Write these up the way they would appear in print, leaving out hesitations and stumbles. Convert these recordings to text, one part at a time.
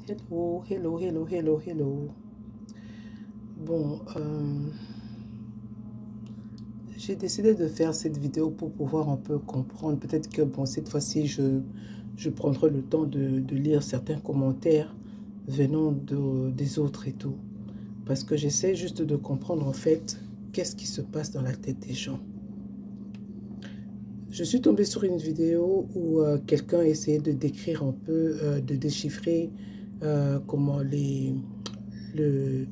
Hello, hello, hello, hello, hello. Bon, j'ai décidé de faire cette vidéo pour pouvoir un peu comprendre. Peut-être que, bon, cette fois-ci, je prendrai le temps de lire certains commentaires venant des autres et tout. Parce que j'essaie juste de comprendre, en fait, qu'est-ce qui se passe dans la tête des gens. Je suis tombée sur une vidéo où quelqu'un essayait de décrire un peu, de déchiffrer comment le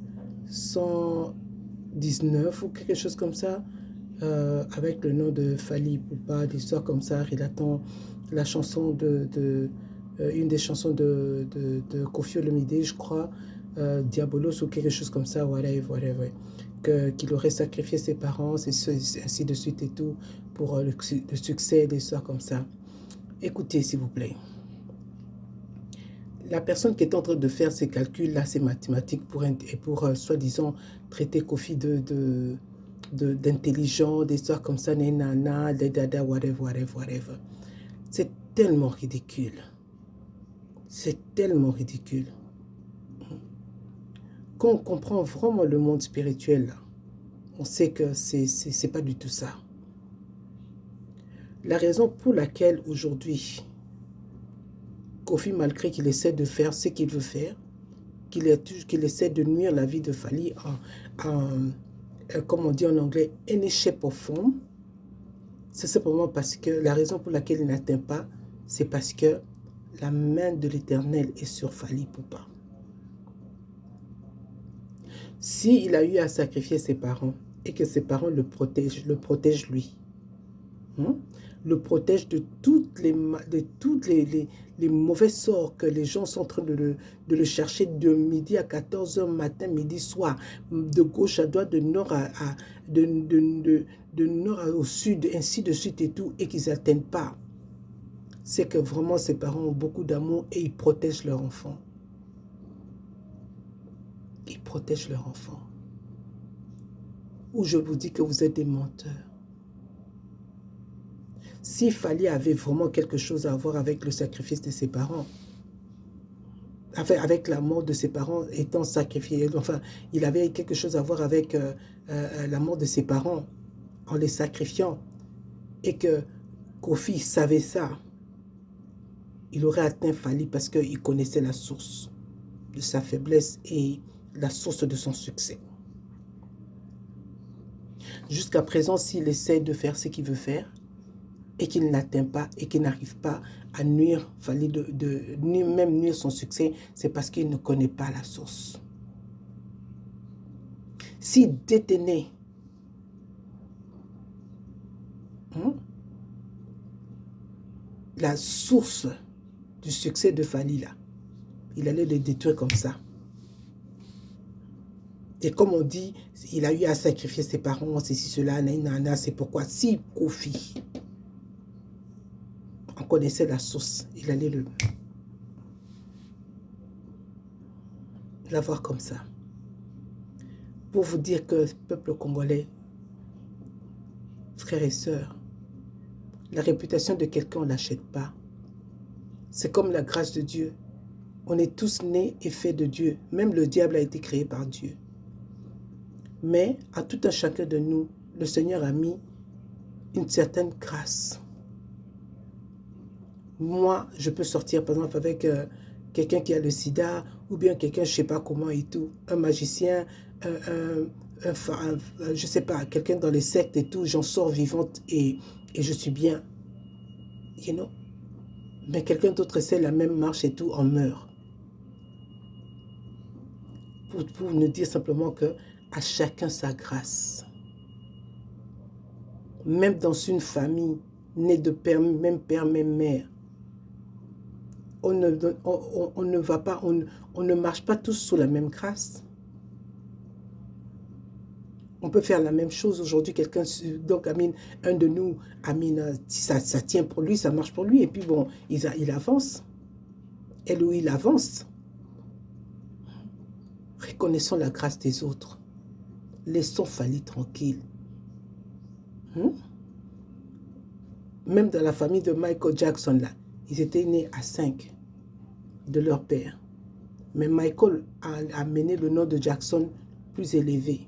119 ou quelque chose comme ça, avec le nom de Fally Ipupa, l'histoire comme ça, relatant la chanson une des chansons de Koffi Olomide, je crois, Diabolos ou quelque chose comme ça, whatever, whatever, qu'il aurait sacrifié ses parents, ainsi de suite et tout, pour le succès, des histoires comme ça. Écoutez, s'il vous plaît. La personne qui est en train de faire ces calculs-là, ces mathématiques, pour soi-disant traiter Kofi d'intelligent, des histoires comme ça, nanana, dada, whatever, whatever, whatever. C'est tellement ridicule. C'est tellement ridicule. Quand on comprend vraiment le monde spirituel, là, on sait que c'est pas du tout ça. La raison pour laquelle aujourd'hui, Kofi, malgré qu'il essaie de faire ce qu'il veut faire, qu'il essaie de nuire la vie de Fally comme on dit en anglais, any shape or form, c'est simplement parce que la raison pour laquelle il n'atteint pas, c'est parce que la main de l'Éternel est sur Fally Ipupa. S'il a eu à sacrifier ses parents et que ses parents le protègent lui, hein, le protège de les mauvais sorts que les gens sont en train de le chercher de midi à 14h matin, midi, soir, de gauche à droite, de nord de nord au sud, ainsi de suite et tout, et qu'ils n'atteignent pas. C'est que vraiment ses parents ont beaucoup d'amour et ils protègent leur enfant. Ils protègent leur enfant. Ou je vous dis que vous êtes des menteurs. Si Fally avait vraiment quelque chose à voir avec le sacrifice de ses parents, avec la mort de ses parents étant sacrifiés, enfin, il avait quelque chose à voir avec la mort de ses parents en les sacrifiant, et que Kofi savait ça, il aurait atteint Fally parce qu'il connaissait la source de sa faiblesse et la source de son succès. Jusqu'à présent, s'il essaie de faire ce qu'il veut faire, et qu'il n'atteint pas et qu'il n'arrive pas à nuire, même nuire son succès, c'est parce qu'il ne connaît pas la source. S'il détenait la source du succès de Fally, là, il allait le détruire comme ça. Et comme on dit, il a eu à sacrifier ses parents, ceci, cela, nanana, c'est pourquoi si Kofi en connaissait la source, il allait l'avoir comme ça. Pour vous dire que, peuple congolais, frères et sœurs, la réputation de quelqu'un, on ne l'achète pas. C'est comme la grâce de Dieu. On est tous nés et faits de Dieu. Même le diable a été créé par Dieu. Mais à tout un chacun de nous, le Seigneur a mis une certaine grâce. Moi, je peux sortir, par exemple, avec quelqu'un qui a le sida, ou bien quelqu'un, je ne sais pas comment et tout, un magicien, je ne sais pas, quelqu'un dans les sectes et tout, j'en sors vivante et je suis bien. You know? Mais quelqu'un d'autre essaie la même marche et tout, on meurt. Pour nous dire simplement que à chacun sa grâce. Même dans une famille née de même père, même mère, on ne va pas, on ne marche pas tous sous la même grâce. On peut faire la même chose aujourd'hui, quelqu'un, donc Amine, un de nous, Amine, ça tient pour lui, ça marche pour lui, et puis bon, il avance. Elle ou il avance. Reconnaissons la grâce des autres. Laissons Fally tranquille. Même dans la famille de Michael Jackson, là, ils étaient nés à 5 de leur père. Mais Michael a mené le nom de Jackson plus élevé.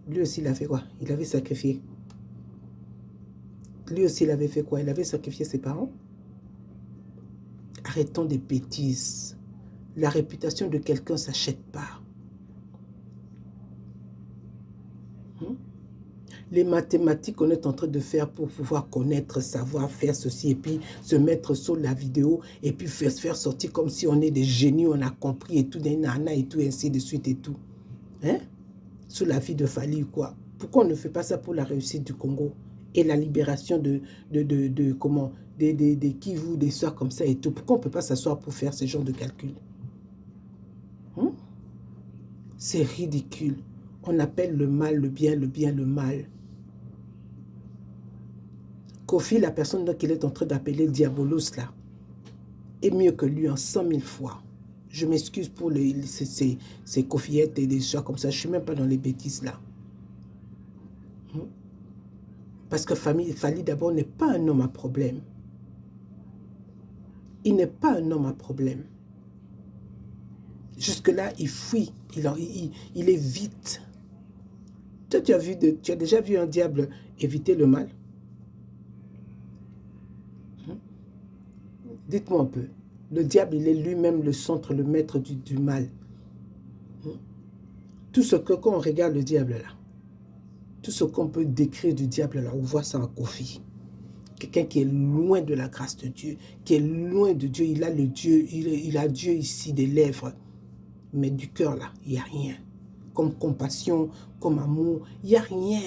Lui aussi, il a fait quoi? Il avait sacrifié. Lui aussi, il avait fait quoi? Il avait sacrifié ses parents. Arrêtons des bêtises. La réputation de quelqu'un ne s'achète pas. Les mathématiques qu'on est en train de faire pour pouvoir connaître, savoir faire ceci, et puis se mettre sur la vidéo, et puis faire sortir comme si on est des génies, on a compris, et tout, des nanas, et tout, ainsi de suite, et tout. Hein? Sur la vie de Fally ou quoi. Pourquoi on ne fait pas ça pour la réussite du Congo et la libération de comment, des Kivu, des soeurs comme ça et tout? Pourquoi on ne peut pas s'asseoir pour faire ce genre de calcul? C'est ridicule. On appelle le mal le bien le mal. Kofi, la personne qu'il est en train d'appeler Diabolos là, est mieux que lui en 100 000 fois. Je m'excuse pour ces Kofiettes et des choses comme ça. Je ne suis même pas dans les bêtises là. Parce que Fally d'abord n'est pas un homme à problème. Il n'est pas un homme à problème. Jusque-là, il fuit. Il évite. Toi, tu as déjà vu un diable éviter le mal? Dites-moi un peu. Le diable, il est lui-même le centre, le maître du mal. Tout ce que, quand on regarde le diable là, tout ce qu'on peut décrire du diable là, on voit ça en Kofi. Quelqu'un qui est loin de la grâce de Dieu, qui est loin de Dieu. Il a le Dieu, il a Dieu ici des lèvres. Mais du cœur là, il n'y a rien. Comme compassion, comme amour, il n'y a rien.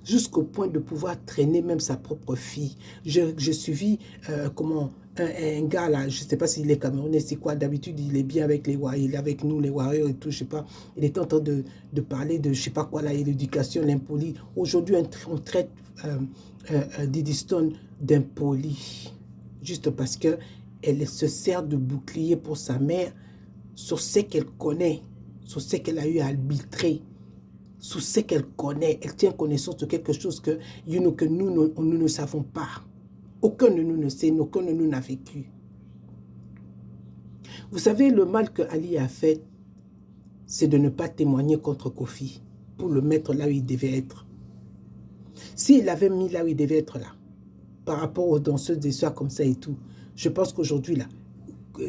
Jusqu'au point de pouvoir traîner même sa propre fille. Je suivis un gars là, je ne sais pas s'il est camerounais, c'est quoi, d'habitude il est bien avec les Warriors, il est avec nous les Warriors et tout, je ne sais pas. Il est en train de parler de je ne sais pas quoi là, l'éducation, l'impoli. Aujourd'hui, on traite Diddy Stone d'impoli. Juste parce qu'elle se sert de bouclier pour sa mère sur ce qu'elle connaît, sur ce qu'elle a eu à arbitrer. Sur ce qu'elle connaît, elle tient connaissance de quelque chose que nous ne savons pas. Aucun de nous ne sait, aucun de nous n'a vécu. Vous savez, le mal que Ali a fait, c'est de ne pas témoigner contre Kofi pour le mettre là où il devait être. S'il avait mis là où il devait être là, par rapport aux danseuses des soirs comme ça et tout, je pense qu'aujourd'hui, là,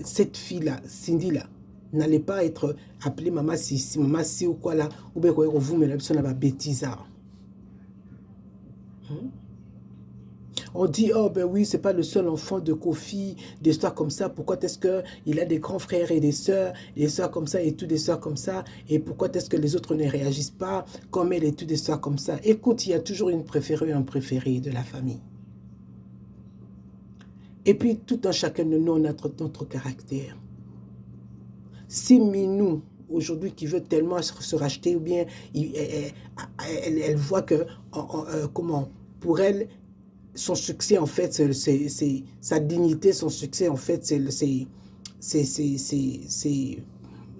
cette fille-là, Cindy, là, n'allez pas être appelée maman si ou quoi là, ou bien vous me l'avez la bêtise. On dit, oh ben oui, c'est pas le seul enfant de Kofi, des histoires comme ça, pourquoi est-ce qu'il a des grands frères et des sœurs comme ça et tout, des sœurs comme ça, et pourquoi est-ce que les autres ne réagissent pas comme elle et tout, des sœurs comme ça. Écoute, il y a toujours une préférée, un préféré de la famille. Et puis, tout un chacun de nous, on a notre caractère. Si Minou, aujourd'hui, qui veut tellement se racheter, ou bien elle voit que, pour elle, son succès, en fait, c'est sa dignité, son succès, en fait, c'est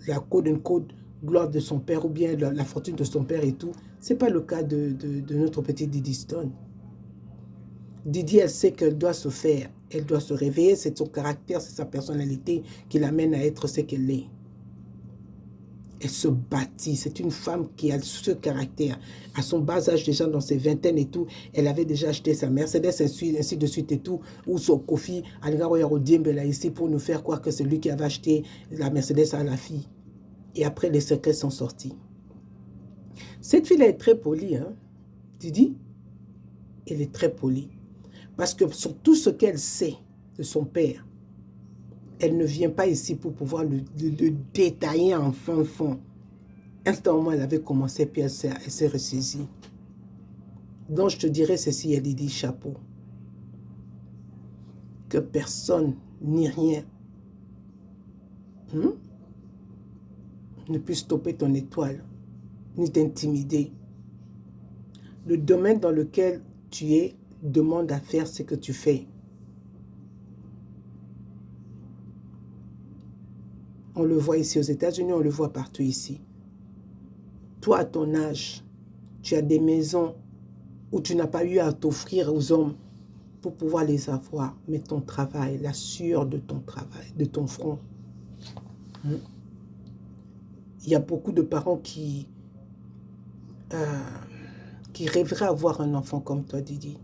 la code gloire de son père, ou bien la fortune de son père et tout. Ce n'est pas le cas de notre petit Diddy Stone. Didi, elle sait qu'elle doit se faire, elle doit se réveiller, c'est son caractère, c'est sa personnalité qui l'amène à être ce qu'elle est. Elle se bâtit, c'est une femme qui a ce caractère. À son bas âge, déjà dans ses vingtaines et tout, elle avait déjà acheté sa Mercedes, ainsi de suite et tout, ou son Kofi, là ici pour nous faire croire que c'est lui qui avait acheté la Mercedes à la fille. Et après, les secrets sont sortis. Cette fille-là est très polie, hein. Didi, elle est très polie. Parce que sur tout ce qu'elle sait de son père, elle ne vient pas ici pour pouvoir le détailler en fond. Instantanément, elle avait commencé, puis elle s'est ressaisie. Donc, je te dirais ceci, elle dit chapeau. Que personne, ni rien, ne puisse stopper ton étoile, ni t'intimider. Le domaine dans lequel tu es demande à faire ce que tu fais. On le voit ici aux États-Unis, on le voit partout ici. Toi, à ton âge, tu as des maisons où tu n'as pas eu à t'offrir aux hommes. pour pouvoir les avoir. Mais ton travail, la sueur de ton travail, de ton front. Il y a beaucoup de parents qui rêveraient avoir un enfant comme toi, Didi.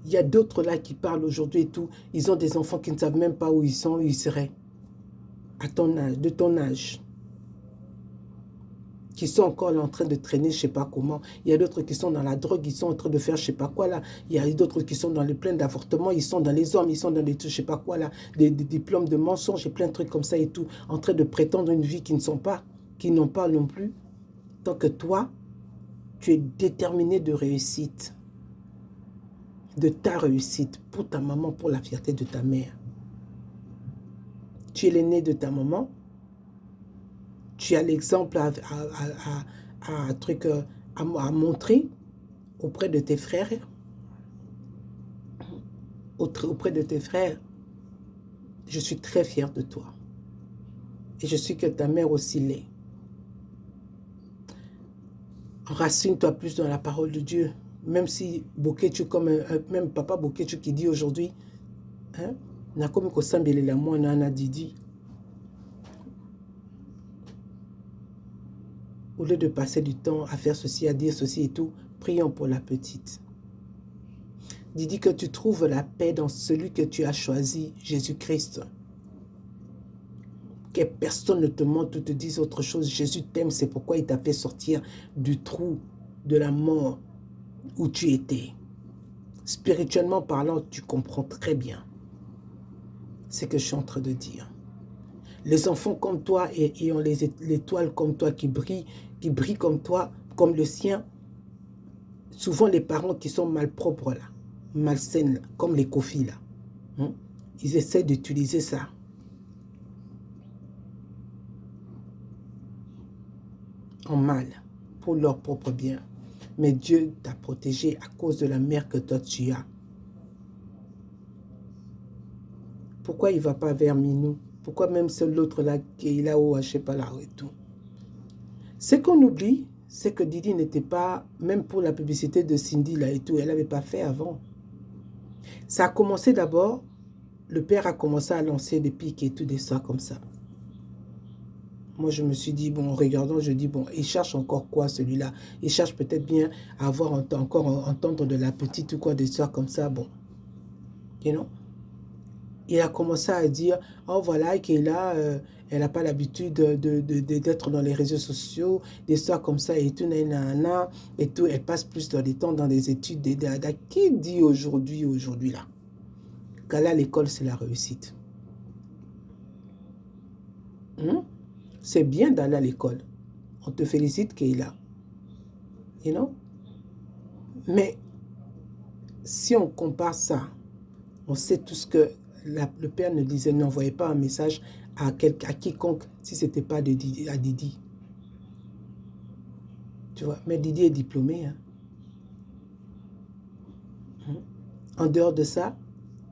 Il y a d'autres là qui parlent aujourd'hui et tout. Ils ont des enfants qui ne savent même pas où ils sont, où ils seraient. À ton âge, de ton âge. Qui sont encore là en train de traîner, je ne sais pas comment. Il y a d'autres qui sont dans la drogue, ils sont en train de faire je ne sais pas quoi là. Il y a d'autres qui sont dans les plaintes d'avortement, ils sont dans les hommes, ils sont dans les je ne sais pas quoi là. Des diplômes de mensonges et plein de trucs comme ça et tout. En train de prétendre une vie qui ne sont pas, qui n'ont pas non plus. Tant que toi, tu es déterminé de réussite. De ta réussite pour ta maman, pour la fierté de ta mère. Tu es l'aîné de ta maman. Tu as l'exemple à montrer auprès de tes frères. Auprès de tes frères. Je suis très fière de toi. Et je suis que ta mère aussi l'est. Enracine-toi plus dans la parole de Dieu. Même si Boketu, comme même papa Boketu qui dit aujourd'hui, hein, n'a comme Kosambele la moi, Nana Didi. Au lieu de passer du temps à faire ceci, à dire ceci et tout, prions pour la petite. Didi, que tu trouves la paix dans celui que tu as choisi, Jésus-Christ. Que personne ne te mente ou te dise autre chose. Jésus t'aime, c'est pourquoi il t'a fait sortir du trou de la mort où tu étais. Spirituellement parlant, tu comprends très bien ce que je suis en train de dire. Les enfants comme toi et ont les étoiles comme toi qui brillent comme toi, comme le sien. Souvent les parents qui sont malpropres là, malsaines là, comme les Kofi là, hein, ils essaient d'utiliser ça. En mal, pour leur propre bien. Mais Dieu t'a protégé à cause de la mère que toi tu as. Pourquoi il ne va pas vers Minou? Pourquoi même l'autre là qui est là-haut, je ne sais pas là et tout? Ce qu'on oublie, c'est que Didi n'était pas, même pour la publicité de Cindy là et tout, elle n'avait pas fait avant. Ça a commencé d'abord, le père a commencé à lancer des pics et tout, des soins comme ça. Moi, je me suis dit, bon, en regardant, je dis, bon, il cherche encore quoi, celui-là? Il cherche peut-être bien à avoir encore entendre de la petite ou quoi, des soirs comme ça, bon. You know? Il a commencé à dire, oh, voilà, qu'elle a, elle n'a pas l'habitude d'être dans les réseaux sociaux, des soirs comme ça, et tout, nanana, et tout. Elle passe plus de temps dans des études, des dada. Qui dit aujourd'hui, là? Qu'aller à l'école, c'est la réussite. C'est bien d'aller à l'école. On te félicite, Keila. You know? Mais si on compare ça, on sait tous que le père ne disait, n'envoyait pas un message à quiconque si ce n'était pas à Didi. Tu vois, mais Didi est diplômée. Hein. En dehors de ça,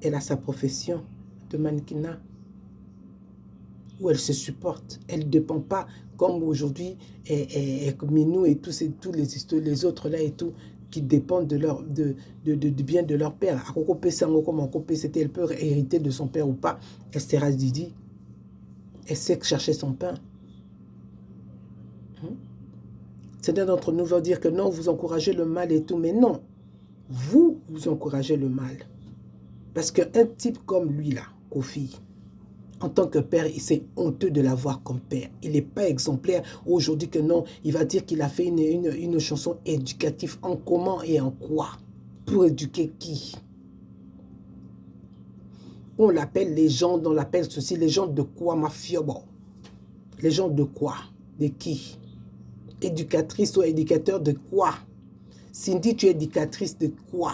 elle a sa profession de mannequinat où elle se supporte. Elle ne dépend pas comme aujourd'hui Minou et tous les autres là et tout qui dépendent du bien de leur père. C'était elle peut hériter de son père ou pas. Elle sera Didi. Elle sait chercher son pain. Certains d'entre nous vont dire que non, vous encouragez le mal et tout, mais non. Vous encouragez le mal. Parce qu'un type comme lui là, Kofi, en tant que père, c'est honteux de l'avoir comme père. Il n'est pas exemplaire aujourd'hui que non. Il va dire qu'il a fait une chanson éducative en comment et en quoi? Pour éduquer qui? On l'appelle les gens, on l'appelle ceci, les gens de quoi, mafiobo? Les gens de quoi? De qui? Éducatrice ou éducateur de quoi? Cindy, tu es éducatrice de quoi?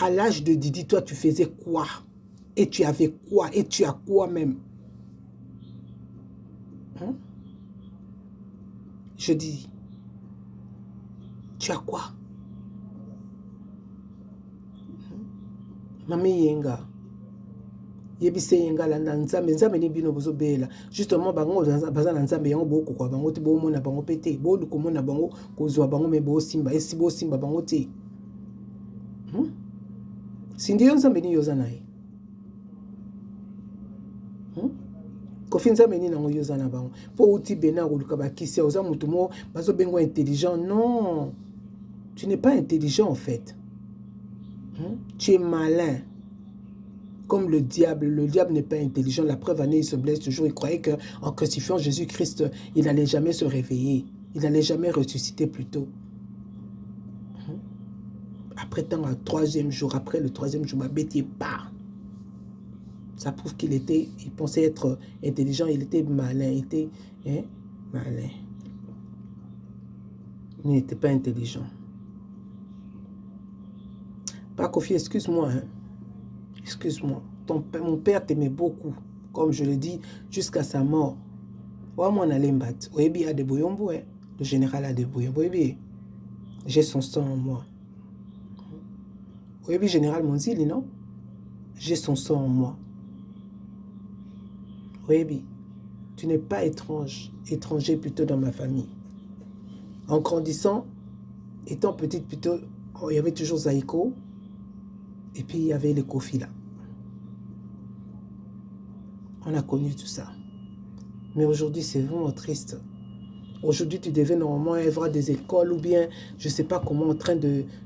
À l'âge de Didi, toi, tu faisais quoi? Et tu avais quoi? Et tu as quoi même? Je dis, tu as quoi? Mami Yenga, yebise yengala na nzambe nzambe ni bino bozo bela justement bango baza na nzambe yango boko kwa bango te bo mona bango pete bo lu komona bango kozwa bango me bo simba esi bo simba bango te sindi yo nzambe ni yoza na ye kofi nzambe ni nango yoza na bango po uti bena koluka bakisi oza mutu mo bazo bengo intelligent non tu n'es pas intelligent en fait tu es malin. Comme le diable n'est pas intelligent. La preuve année, il se blesse toujours. Il croyait qu'en crucifiant Jésus-Christ, il n'allait jamais se réveiller. Il n'allait jamais ressusciter plus tôt. Après tant, le troisième jour, ma bête part. Ça prouve qu'il pensait être intelligent, il était malin, il était malin. Il n'était pas intelligent. Pas Kofi, excuse-moi, excuse-moi, mon père t'aimait beaucoup, comme je le dis, jusqu'à sa mort. Le général Adeboyombo, j'ai son sang en moi. Oui, général Monzili, non? J'ai son sang en moi. Oui, tu n'es pas étranger plutôt dans ma famille. En grandissant, étant petite plutôt, il y avait toujours Zaïko, et puis il y avait les Kofi là. On a connu tout ça. Mais aujourd'hui, c'est vraiment triste. Aujourd'hui, tu devais normalement avoir des écoles ou bien, je ne sais pas comment, en train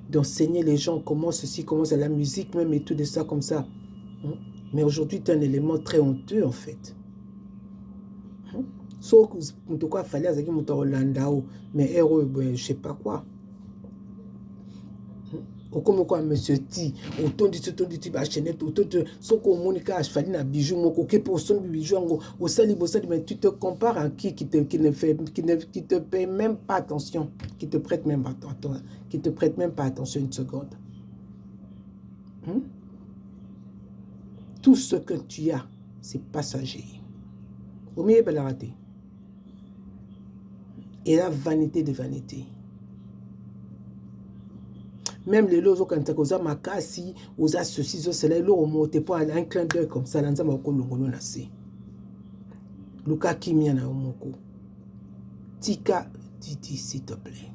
d'enseigner les gens comment ceci, comment c'est la musique même et tout de ça comme ça. Mais aujourd'hui, tu es un élément très honteux en fait. Sauf que tu as fallu à mais je ne sais pas quoi. Comme quoi monsieur Ti autant dit ba chaînette autant de ce qu'on monica fallait na bijou moko ke pour son bijou au sali mais tu te compares à qui te paie même pas attention, qui te prête même pas attention une seconde. Tout ce que tu as c'est passager. Au milieu de la raté. Et la vanité de vanité. Même les lots quand tu as makasi, aux ceci, cela, ils ont monté pour un clin d'œil comme ça. Lanza mako longono nasi. Luka kimia na omoko. Tika titi s'il te plaît.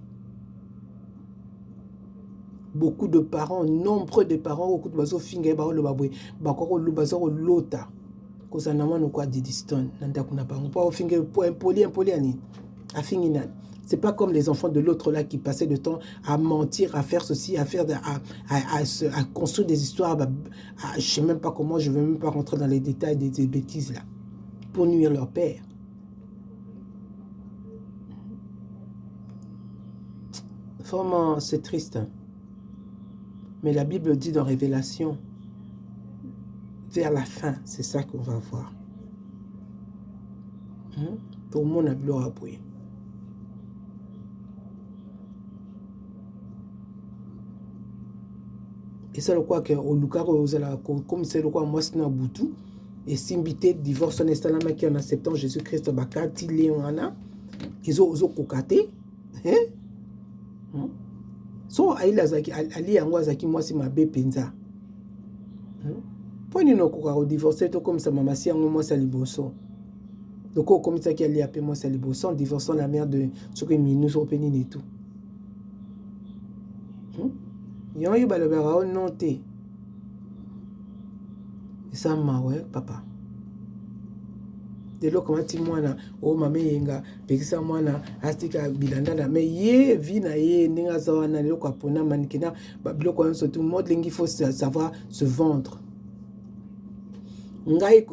Beaucoup de parents, nombreux de parents, beaucoup de bazo finge ba le babwe, ba ko lo bazo lota. Ko sanama no kwa didiston, nanda kuna pa. On pas finge pour impoli ani. A fingina. C'est pas comme les enfants de l'autre là qui passaient le temps à mentir, à faire ceci, à construire des histoires. Je sais même pas comment, je veux même pas rentrer dans les détails des bêtises là. Pour nuire leur père. Vraiment, c'est triste. Hein? Mais la Bible dit dans Révélation, vers la fin, c'est ça qu'on va voir. Tout le monde a gloire à brûler. Et c'est le quoi que au Luka comme c'est le quoi moi c'est un boutou et simbité divorce en estalama qui en acceptant Jésus-Christ bakati léona ils ont kokaté so aila zaki ali yango zaki moi c'est ma bepenza poni no ko divorcer to comme ça mama si yango moi ça liboso donc comme ça qui ali apé moi ça liboso divorçant la mère de ce que minus opening et tout. Yon yu balobera o noté. Ça ma ouais papa. De lo comment mwana o mame yenga pekisa mwana astika bilandana mais ye vina ye ninga zawana le ko pona manikina babilo ko surtout modeling il faut savoir se vendre. Ngai,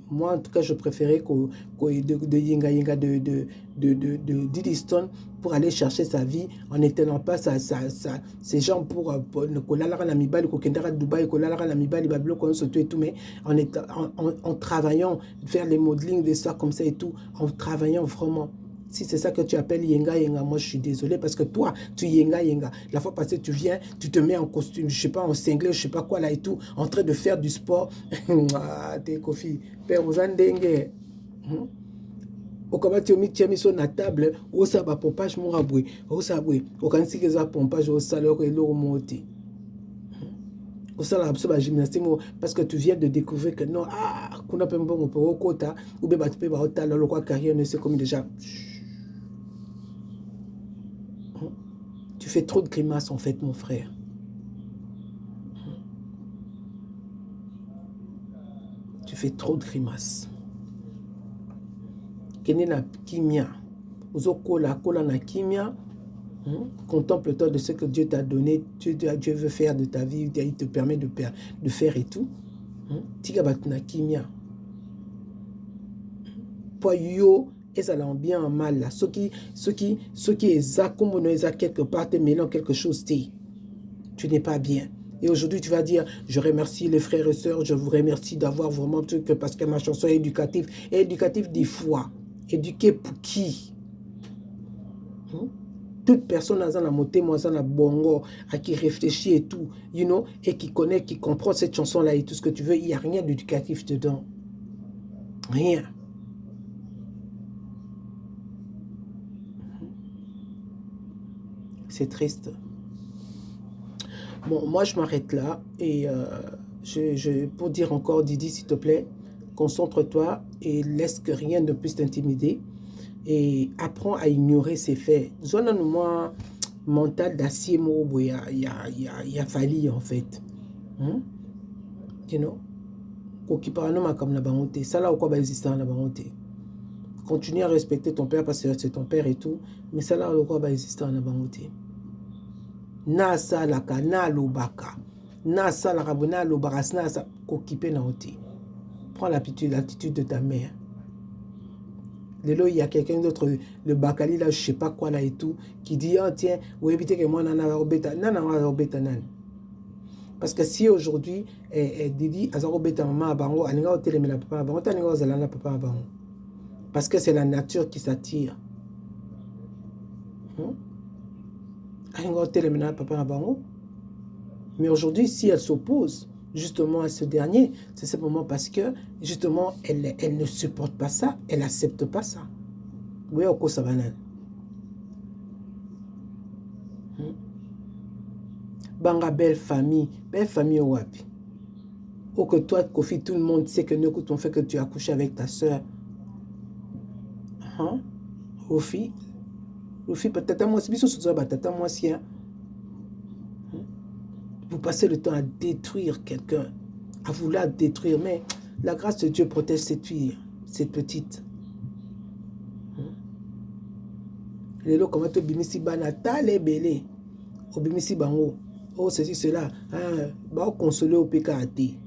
moi en tout cas je préférais de Yenga de Didiston pour aller chercher sa vie en n'éteignant pas ces gens pour Dubaï, mais en travaillant, faire les modelings de ça comme ça et tout, en travaillant vraiment. Si c'est ça que tu appelles Yenga, moi je suis désolé parce que toi, tu Yenga. La fois passée, tu viens, tu te mets en costume, je sais pas, en singlet, je sais pas quoi là et tout, en train de faire du sport. Ah, t'es Kofi. Père, vous en dengue. Au combat, tu as mis sur la table, au sabbat pompage, mon raboué, au saboué, au cansi que ça pompage, au salaire et l'eau monté. Osala biso ba gymnastique parce que tu viens de découvrir que non, kuna pe mbongo pe okota ou be batu pe ba otala lokwa carrière ne c'est comme déjà. Tu fais trop de grimaces en fait mon frère. Tu fais trop de grimaces. Kene na kimia. Ozo kola na kimia. Contemple-toi de ce que Dieu t'a donné. Dieu veut faire de ta vie. Il te permet de faire et tout. Tika batuna kimia. Po yo, ezala en bien en mal là. Ceux qui exact comme on est quelque part, te mêlant quelque chose, tu n'es pas bien. Et aujourd'hui, tu vas dire, je remercie les frères et sœurs, je vous remercie d'avoir vraiment truc parce que ma chanson est éducative. Et éducative des fois. Éduquer pour qui? Toute personne dans la montée, moi, dans la bongo, à qui réfléchit et tout, you know, et qui connaît, qui comprend cette chanson-là et tout ce que tu veux, il n'y a rien d'éducatif dedans. Rien. C'est triste. Bon, moi, je m'arrête là. Et pour dire encore, Didi, s'il te plaît, concentre-toi et laisse que rien ne puisse t'intimider. Et apprends à ignorer ces faits. Zone moi mental d'acier, il y a fallu en fait. You know? Comme la bangote. Ça là, ou quoi, bah, existant la bangote. Continue à respecter ton père parce que c'est ton père et tout. Mais ça là, ou quoi, bah, existant la bangote. Na salaka, na lobaka. Na salaka, na lobaka, na sa occupé na oti. Prends l'attitude de ta mère. Lelo, il y a quelqu'un d'autre, le Bakali là, je sais pas quoi là et tout, qui dit, oh tiens, vous évitez que moi, nana robeta, nana robeta nan. Parce que si aujourd'hui, Didi, azarobeta maman à bango, aninga hôtel mais la papa à bango, taninga ozalana papa à bango. Parce que c'est la nature qui s'attire. Aninga hôtel mais la papa à bango. Mais aujourd'hui, si elle s'oppose justement à ce dernier, c'est simplement parce que justement, elle ne supporte pas ça, elle n'accepte pas ça. Oui, au ça va. Banga belle famille au wapi. Ou que toi, Kofi, tout le monde sait que nous on fait que tu as couché avec ta soeur. Kofi, peut-être moi, c'est vous passez le temps à détruire quelqu'un, à vouloir détruire, mais la grâce de Dieu protège cette fille, cette petite. Les lots comme tu bimisi banata les belé, au bimisi bango, oh ceci cela, bah consoler au PKT,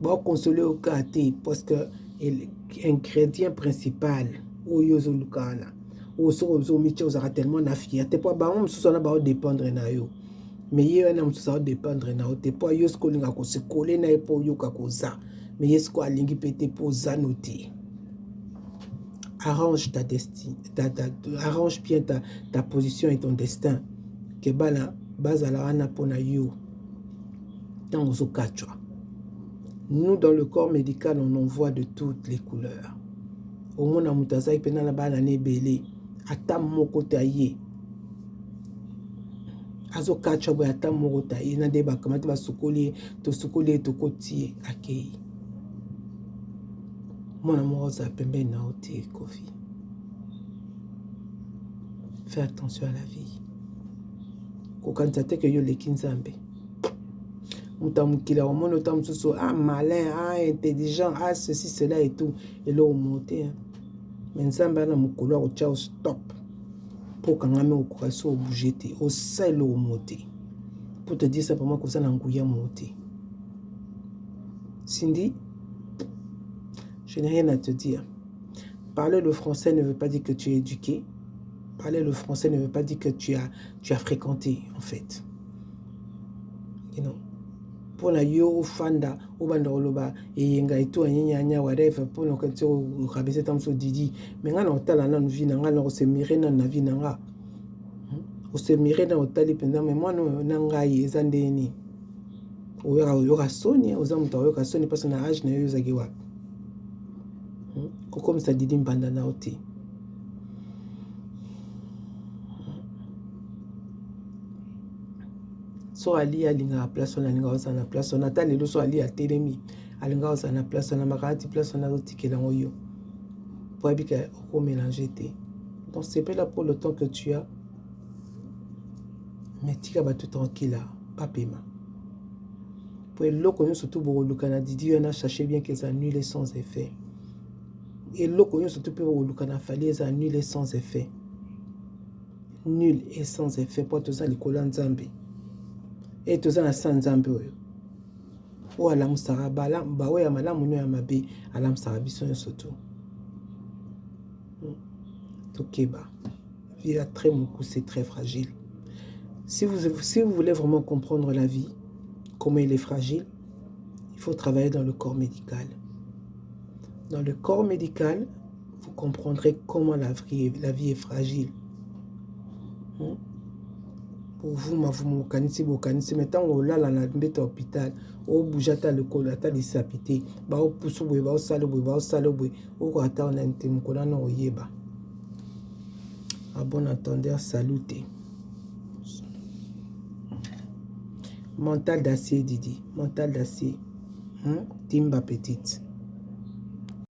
bah consoler au KT parce que l'ingrédient principal, au yozo lukana, au so miche aux aura tellement nafia, t'es pas bah on se ba dépendre na yo. Mais il y a un homme qui va dépendre na te po yo sko linga ko se coller na po yo ka ko za mais yesko alingi pété po za noter. Arrange ta destinée, arrange bien ta position et ton destin. Que bala bazala ana pona yo. Dans zo kachwa. Nous dans le corps médical on en voit de toutes les couleurs. Au mona mutazai pena la bana ne belé ata moko taye. Azo kacha boya ata moko taye na deba kamati ba sukoli to koti akei. Mona moza pembe na oti Kofi. Fais attention à la vie. Kokantate que yo lekinzambe. Mutamukila au monde mususu malin, intelligent, ceci cela et tout et là au monter. Mais nzamba na mukolo au ciao stop. Pour quand ngame okuraso bouger au sel au monter. Pour te dire simplement que ça na nguya monter. Cindy, je n'ai rien à te dire. Parler le français ne veut pas dire que tu es éduqué. Parler le français ne veut pas dire que tu as fréquenté, en fait. You know. Pour la yo fanda, au banda oloba, et yenga et tout, anya whatever, pour nous quand tu rabese tam so didi, mais nga na otala na vie na nga na se mire na vie na nga. O se mire na otali pendant mais moi no na nga yezande ni. O yora soni, o zamuta yora soni parce na âge na yo zagi wa. Comme ça didi mbanda na oti. So ali alinga a place on alinga oza na place on ata lelo so ali a telemi alinga oza na place on makati place on azotikela ngoyo pour habiter au mélanger te. Donc c'est pas là pour le temps que tu as, mais tika ba tout tranquille là pas paiement pour le connu surtout pour le Canada dit on a cherché bien qu'ils annulent sans effet et le connu surtout pour le Canada fallait les annuler sans effet, nul et sans effet pour tous les colons Zambie et tous les sans Zambie ou à la moussara bala ba ouais amala mouno ya mabe à la moussara bison surtout tokeba vie a très beaucoup, c'est très fragile. Si vous voulez vraiment comprendre la vie, comment elle est fragile, il faut travailler dans le corps médical. Dans le corps médical, vous comprendrez comment la vie est fragile. Pour vous, vous connaissez, maintenant, on l'a dans l'hôpital, on bouge à le col, à les sapité, on pousse au bout, on sale, on attend un intime, on a un yeba. À bon entendeur, saluté. Mental d'acier, Didi. Mental d'acier. Timba petite.